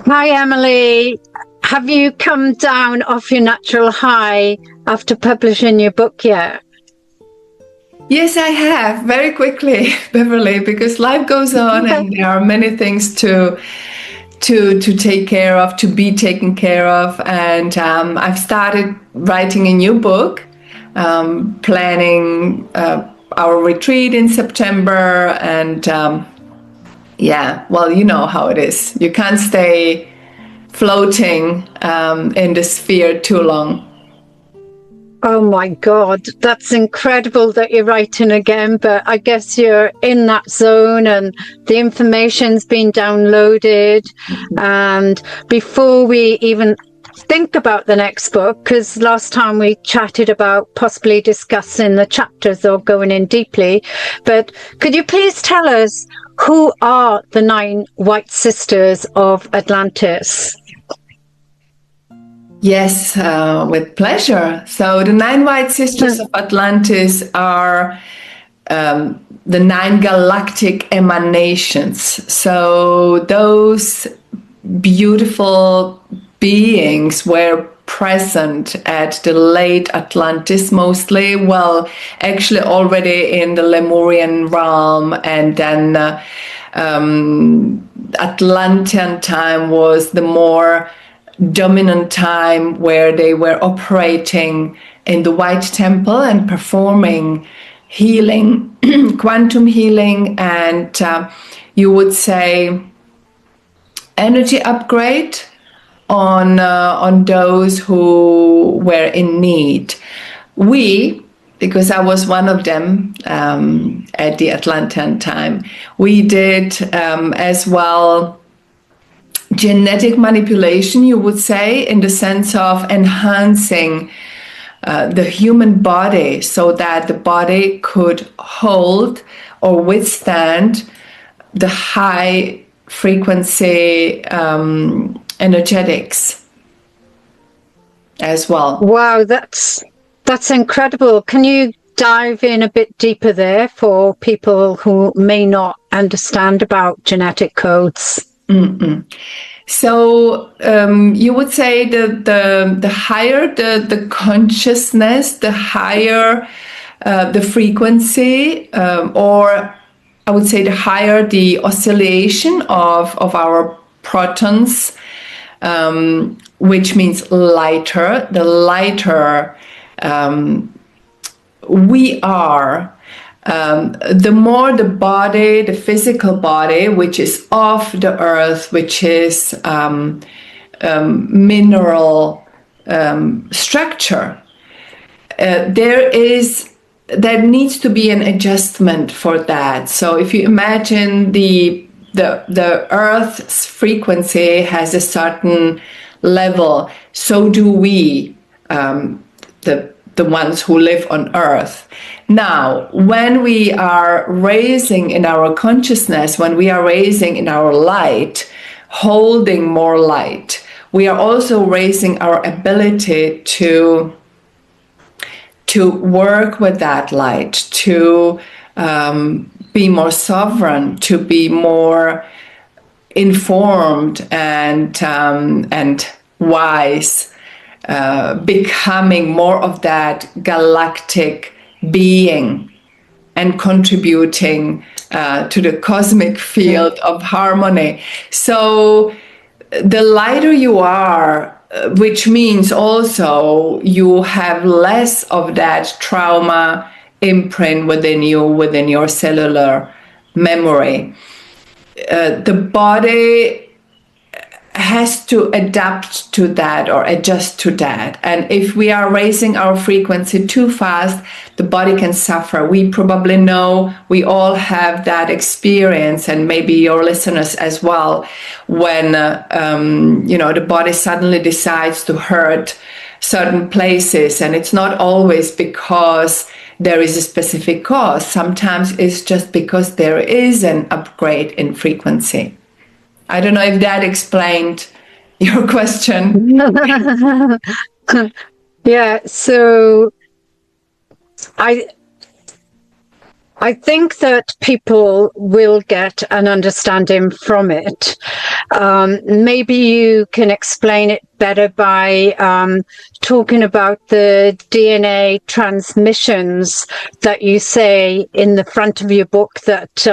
Hi, Emilie. Have you come down off your natural high after publishing your book yet? Yes, I have, very quickly, Beverley, because life goes on and there are many things to take care of, to be taken care of. And I've started writing a new book, planning our retreat in September. And yeah, well, you know how it is. You can't stay floating in the sphere too long. Oh my God, that's incredible that you're writing again, but I guess you're in that zone and the information's been downloaded. And before we even think about the next book, because last time we chatted about possibly discussing the chapters or going in deeply, but could you please tell us who are the 9 White Sisters of Atlantis? Yes, with pleasure. So the 9 White Sisters of Atlantis are the 9 galactic emanations. So those beautiful beings were present at the late Atlantis mostly. Well, actually already in the Lemurian realm, and then Atlantean time was the more dominant time where they were operating in the White Temple and performing healing, quantum healing, and you would say energy upgrade on those who were in need. We, because I was one of them at the Atlantean time, we did as well genetic manipulation, you would say, in the sense of enhancing the human body so that the body could hold or withstand the high frequency energetics as well. Wow, that's incredible. Can you dive in a bit deeper there for people who may not understand about genetic codes? So you would say the higher the consciousness, the higher the frequency, or I would say the higher the oscillation of our protons, which means lighter, the lighter we are, the more the body, the physical body, which is of the earth, which is mineral structure, there needs to be an adjustment for that. So if you imagine the Earth's frequency has a certain level, so do we, the ones who live on Earth. Now, when we are raising in our consciousness, when we are raising in our light, holding more light, we are also raising our ability to work with that light, to be more sovereign, to be more informed and wise, becoming more of that galactic being and contributing to the cosmic field of harmony. So the lighter you are, which means also you have less of that trauma imprint within you, within your cellular memory. The body has to adapt to that or adjust to that. And if we are raising our frequency too fast, the body can suffer. We probably know, we all have that experience, and maybe your listeners as well, when the body suddenly decides to hurt certain places. And it's not always because there is a specific cause. Sometimes it's just because there is an upgrade in frequency. I don't know if that explained your question. Yeah, so I think that people will get an understanding from it. Maybe you can explain it better by talking about the DNA transmissions that you say in the front of your book, that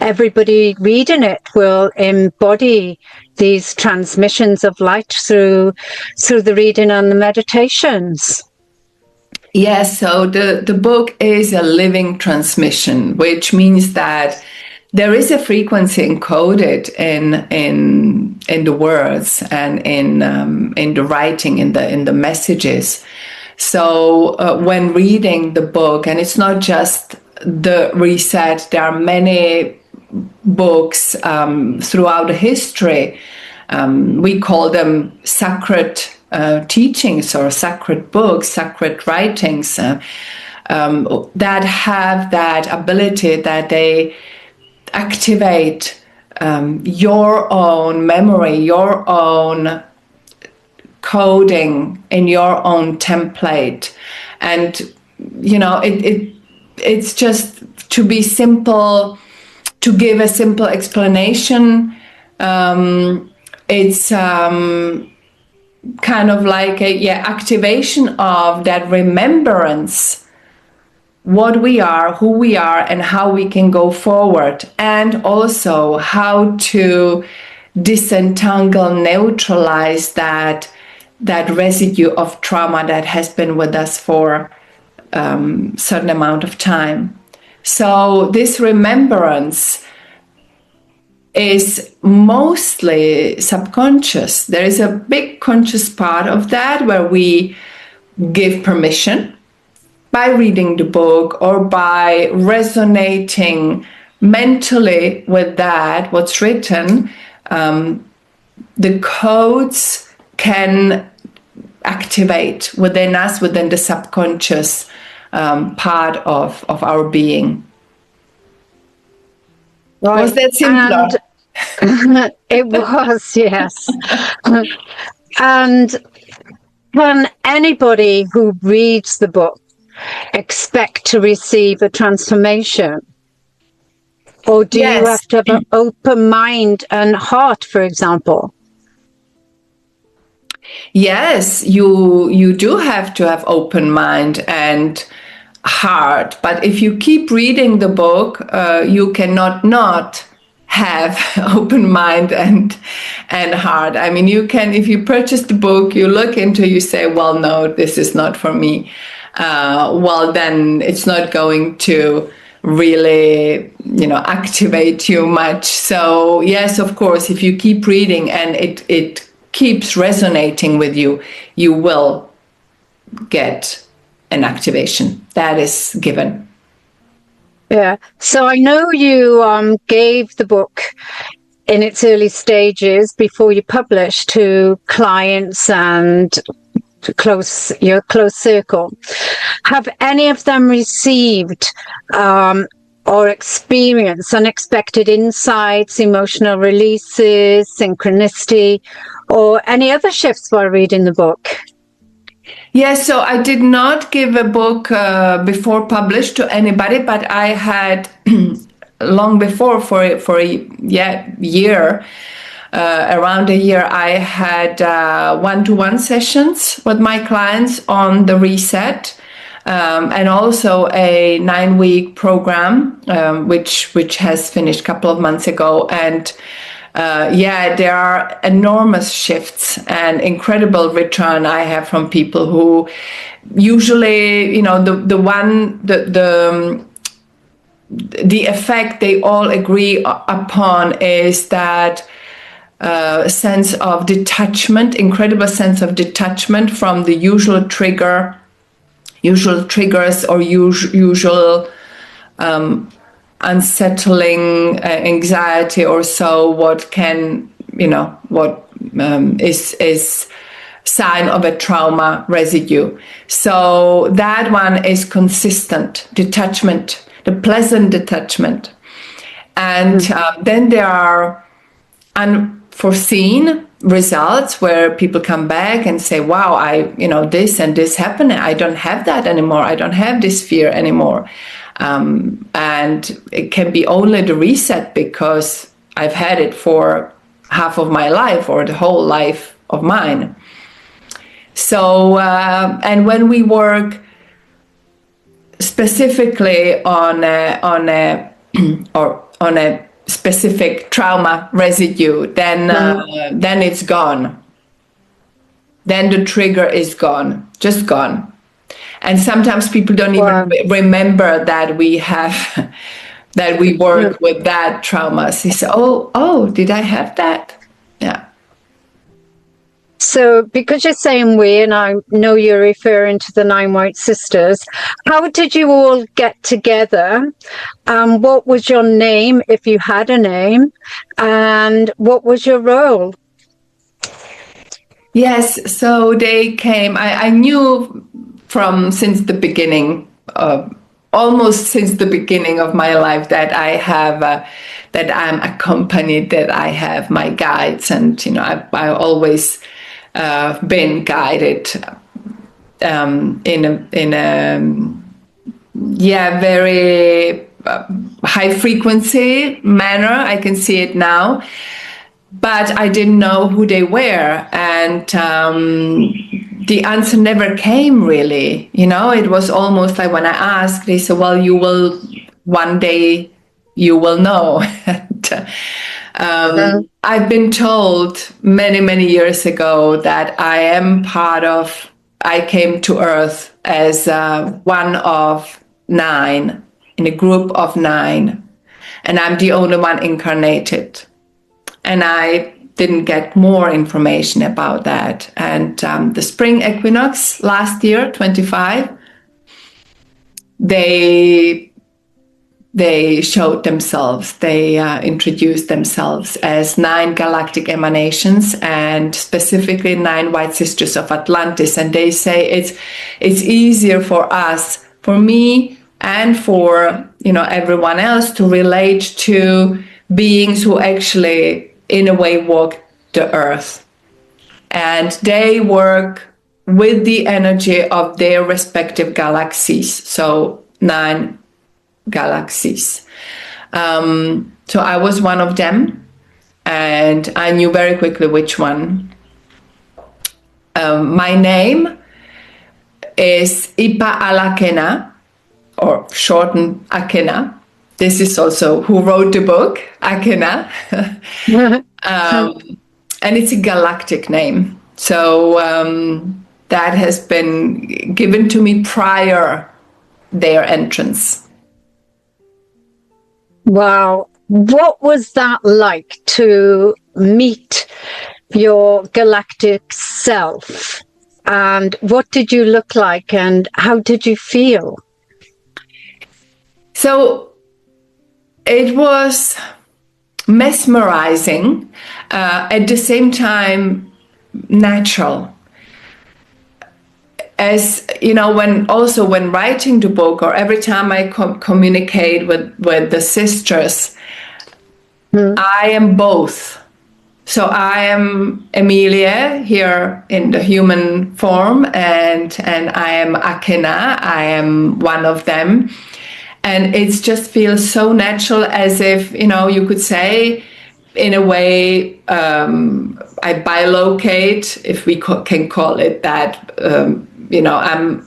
everybody reading it will embody these transmissions of light through the reading and the meditations. Yes, so the book is a living transmission, which means that there is a frequency encoded in the words and in the writing, in the messages. So when reading the book, and it's not just the Reset, there are many books throughout history. We call them sacred teachings or sacred books, sacred writings that have that ability, that they activate your own memory, your own coding in your own template. And, you know, it's just to be simple, to give a simple explanation. It's kind of like a activation of that remembrance, what we are, who we are, and how we can go forward, and also how to disentangle, neutralize that residue of trauma that has been with us for certain amount of time. So this remembrance is mostly subconscious. There is a big conscious part of that where we give permission by reading the book or by resonating mentally with that, what's written. The codes can activate within us, within the subconscious part of our being. Right. Was that simpler? It was, yes. And can anybody who reads the book expect to receive a transformation? Or do you have to have an open mind and heart, for example? Yes, you do have to have open mind and heart. But if you keep reading the book, you cannot not have open mind and heart. I mean, you can, if you purchase the book, you look into, you say, well, no, this is not for me. Well, then it's not going to really, activate you much. So yes, of course, if you keep reading and it keeps resonating with you, you will get an activation. That is given. Yeah. So I know you gave the book in its early stages before you published to clients and to your close circle. Have any of them received or experienced unexpected insights, emotional releases, synchronicity, or any other shifts while reading the book? Yes, so I did not give a book before published to anybody, but I had long before, for a year, around a year, I had one-to-one sessions with my clients on the Reset, and also a 9-week program, which has finished a couple of months ago. And there are enormous shifts and incredible return I have from people who usually, the effect they all agree upon is that sense of detachment, incredible sense of detachment from the usual triggers or usual unsettling anxiety or so, what can, is sign of a trauma residue. So that one is consistent detachment, the pleasant detachment. And then there are unforeseen results where people come back and say, wow, this and this happened. I don't have that anymore. I don't have this fear anymore. And it can be only the reset because I've had it for half of my life or the whole life of mine. So, and when we work specifically on a specific trauma residue, then it's gone. Then the trigger is gone, just gone. And sometimes people don't even remember that we have, that we work with that trauma. They say, oh, did I have that? Yeah. So because you're saying we, and I know you're referring to the 9 White Sisters, how did you all get together? What was your name, if you had a name? And what was your role? Yes, so they came, I knew since the beginning, almost since the beginning of my life, that I have, that I'm accompanied, that I have my guides, and, I always been guided in a very high frequency manner. I can see it now, but I didn't know who they were, and the answer never came really. It was almost like when I asked, they said, well, one day you will know. I've been told many, many years ago that I came to Earth as one of 9 in a group of 9, and I'm the only one incarnated. And I didn't get more information about that. And the spring equinox last year, 25, they showed themselves, they introduced themselves as 9 galactic emanations, and specifically 9 White Sisters of Atlantis. And they say it's easier for us, for me and for everyone else, to relate to beings who actually in a way walk the earth. And they work with the energy of their respective galaxies. So 9 galaxies. So I was one of them, and I knew very quickly which one. My name is Ipa Alakena, or shortened Akena. This is also who wrote the book, Akena. And it's a galactic name. So that has been given to me prior their entrance. Wow. What was that like to meet your galactic self? And what did you look like, and how did you feel? So it was mesmerizing, at the same time natural. As when writing the book, or every time I communicate with the sisters, I am both. So I am Emilie here in the human form, and I am Akena. I am one of them. And it just feels so natural, as if, you could say, in a way, I bilocate, if we can call it that. I'm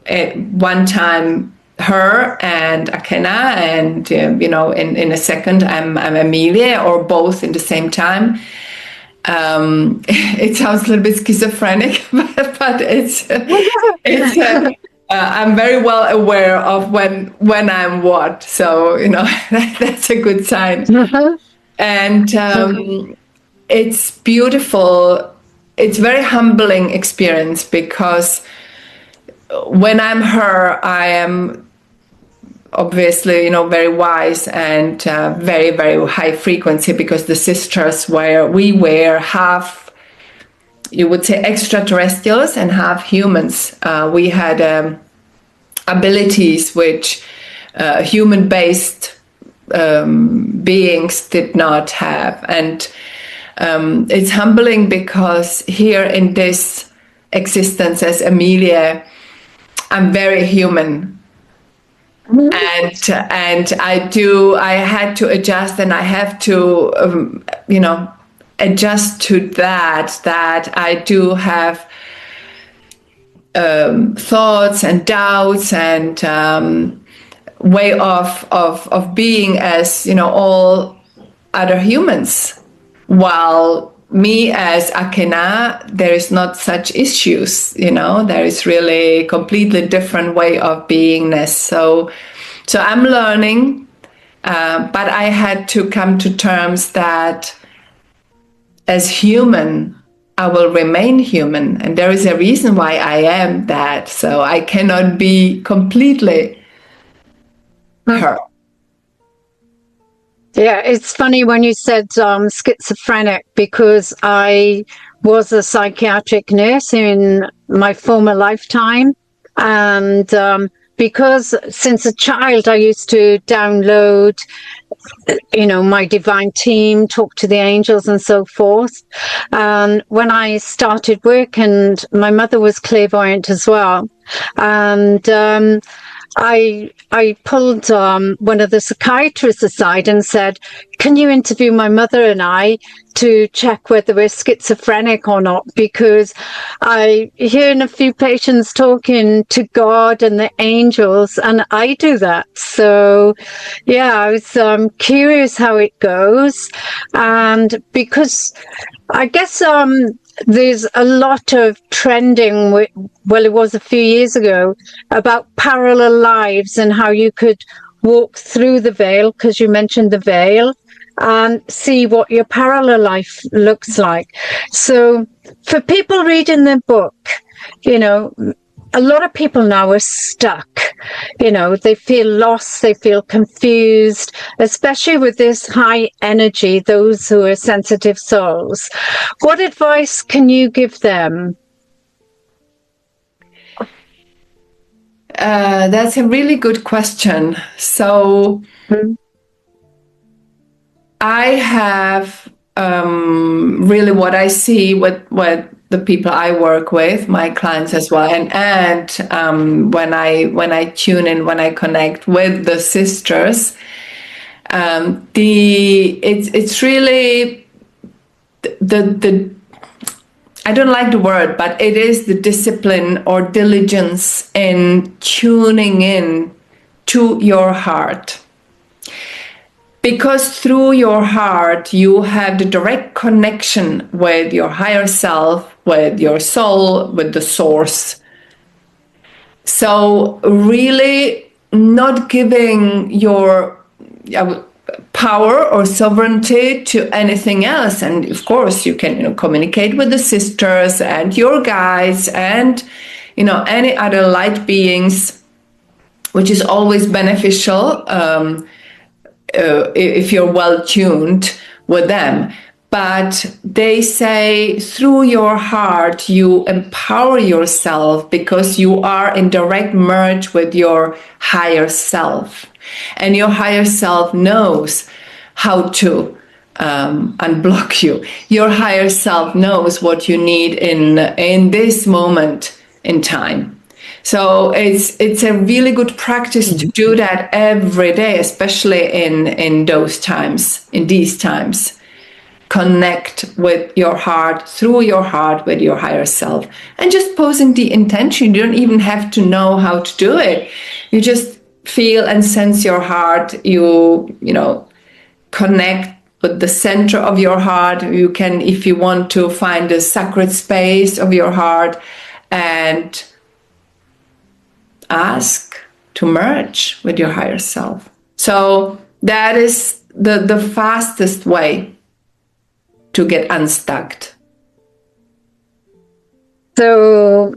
at one time her and Akena, and in a second I'm Emilie, or both in the same time. It sounds a little bit schizophrenic, but it's I'm very well aware of when I'm what, so that's a good sign. And it's beautiful. It's very humbling experience, because when I'm her, I am obviously, very wise and very, very high frequency, because the sisters we were half, you would say, extraterrestrials and half humans. We had abilities which human-based beings did not have. And it's humbling because here in this existence as Emilie, I'm very human. And I had to adjust, and I have to, adjust to that I do have thoughts and doubts and way of being as, all other humans. While me as Akena, there is not such issues, there is really a completely different way of beingness. So I'm learning, but I had to come to terms that as human, I will remain human. And there is a reason why I am that. So I cannot be completely her. Yeah, it's funny when you said schizophrenic, because I was a psychiatric nurse in my former lifetime. And because since a child, I used to download, my divine team, talk to the angels and so forth. And when I started work, and my mother was clairvoyant as well. And I pulled one of the psychiatrists aside and said, can you interview my mother and I to check whether we're schizophrenic or not? Because I hear a few patients talking to God and the angels, and I do that. So, yeah, I was curious how it goes. And because I guess there's a lot of trending, well, it was a few years ago, about parallel lives and how you could walk through the veil, because you mentioned the veil, and see what your parallel life looks like. So for people reading the book, a lot of people now are stuck. They feel lost, they feel confused, especially with this high energy, those who are sensitive souls. What advice can you give them? That's a really good question. So I have really what I see with the people I work with, my clients as well, and when I tune in, when I connect with the sisters, it's really the I don't like the word, but it is the discipline or diligence in tuning in to your heart. Because through your heart, you have the direct connection with your higher self, with your soul, with the source. So really not giving your power or sovereignty to anything else. And of course, you can communicate with the sisters and your guides and any other light beings, which is always beneficial. If you're well tuned with them. But they say through your heart, you empower yourself because you are in direct merge with your higher self. And your higher self knows how to unblock you. Your higher self knows what you need in this moment in time. So it's a really good practice to do that every day, especially in those times, in these times. Connect with your heart, through your heart, with your higher self. And just posing the intention. You don't even have to know how to do it. You just feel and sense your heart. You connect with the center of your heart. You can, if you want to, find the sacred space of your heart and ask to merge with your higher self. So that is the fastest way to get unstuck. So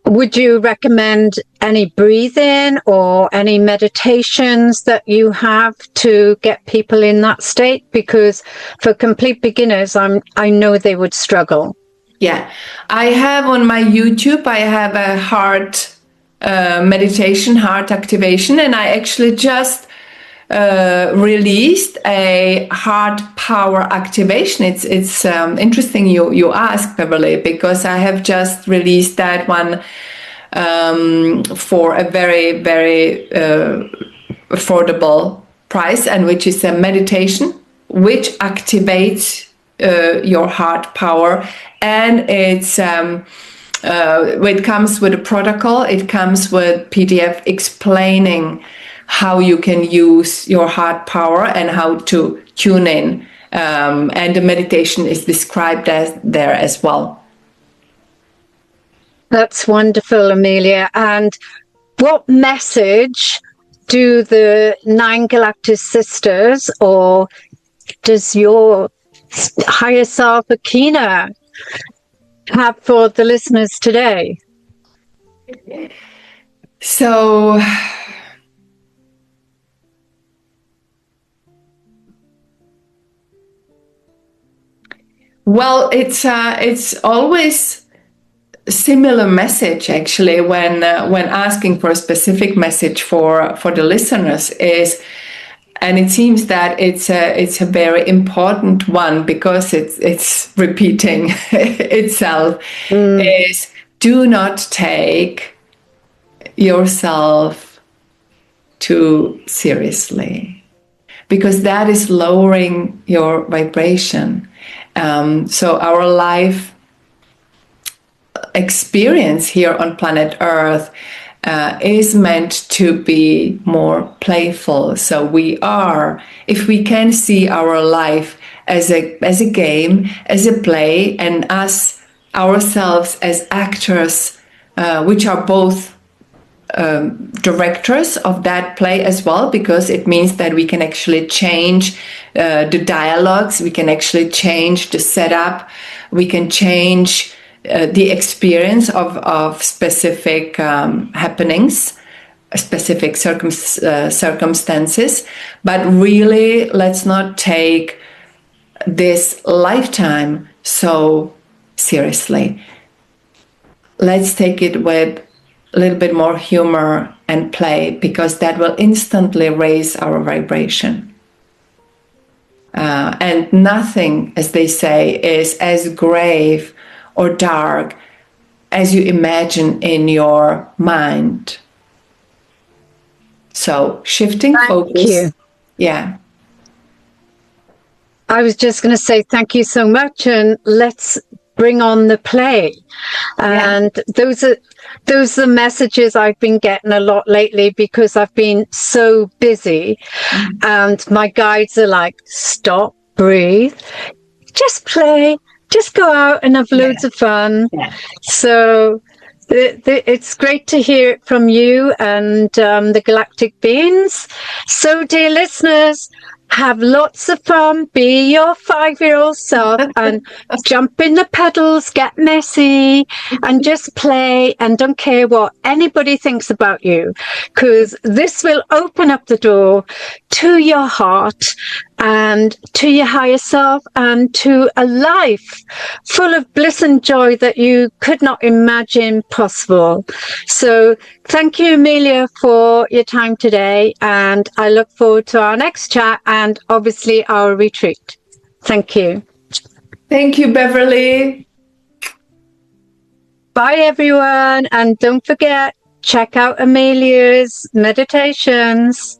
would you recommend any breathing or any meditations that you have to get people in that state? Because for complete beginners, I know they would struggle. Yeah, I have on my YouTube, I have a heart meditation, heart activation, and I actually just released a heart power activation. It's interesting you ask, Beverley, because I have just released that one for a very, very affordable price, and which is a meditation which activates your heart power. And it comes with a protocol. It comes with PDF explaining how you can use your heart power and how to tune in. And the meditation is described there as well. That's wonderful, Emilie. And what message do the 9 Galactic Sisters, or does your higher self, Akina, have for the listeners today? So, well, it's always a similar message, actually, when asking for a specific message for the listeners is, and it seems that it's a very important one because it's repeating itself, is do not take yourself too seriously, because that is lowering your vibration. So our life experience here on planet Earth is meant to be more playful. So if we can see our life as a game, as a play, and us ourselves as actors, which are both directors of that play as well, because it means that we can actually change the dialogues, we can actually change the setup, we can change the experience of specific happenings, specific circumstances. But really, let's not take this lifetime so seriously. Let's take it with a little bit more humor and play, because that will instantly raise our vibration. And nothing, as they say, is as grave or dark as you imagine in your mind. So shifting focus. Thank you. Yeah. I was just going to say thank you so much, and let's bring on the play. And those are the messages I've been getting a lot lately, because I've been so busy, and my guides are like, stop, breathe, just play, just go out and have loads of fun. So it's great to hear it from you and the galactic beings. So, dear listeners, have lots of fun, be your 5-year-old self, and jump in the puddles, get messy, and just play, and don't care what anybody thinks about you, because this will open up the door to your heart and to your higher self and to a life full of bliss and joy that you could not imagine possible. So thank you, Emilie, for your time today, and I look forward to our next chat and obviously our retreat. Thank you. Thank you, Beverley. Bye, everyone, and don't forget, check out Emilie's meditations.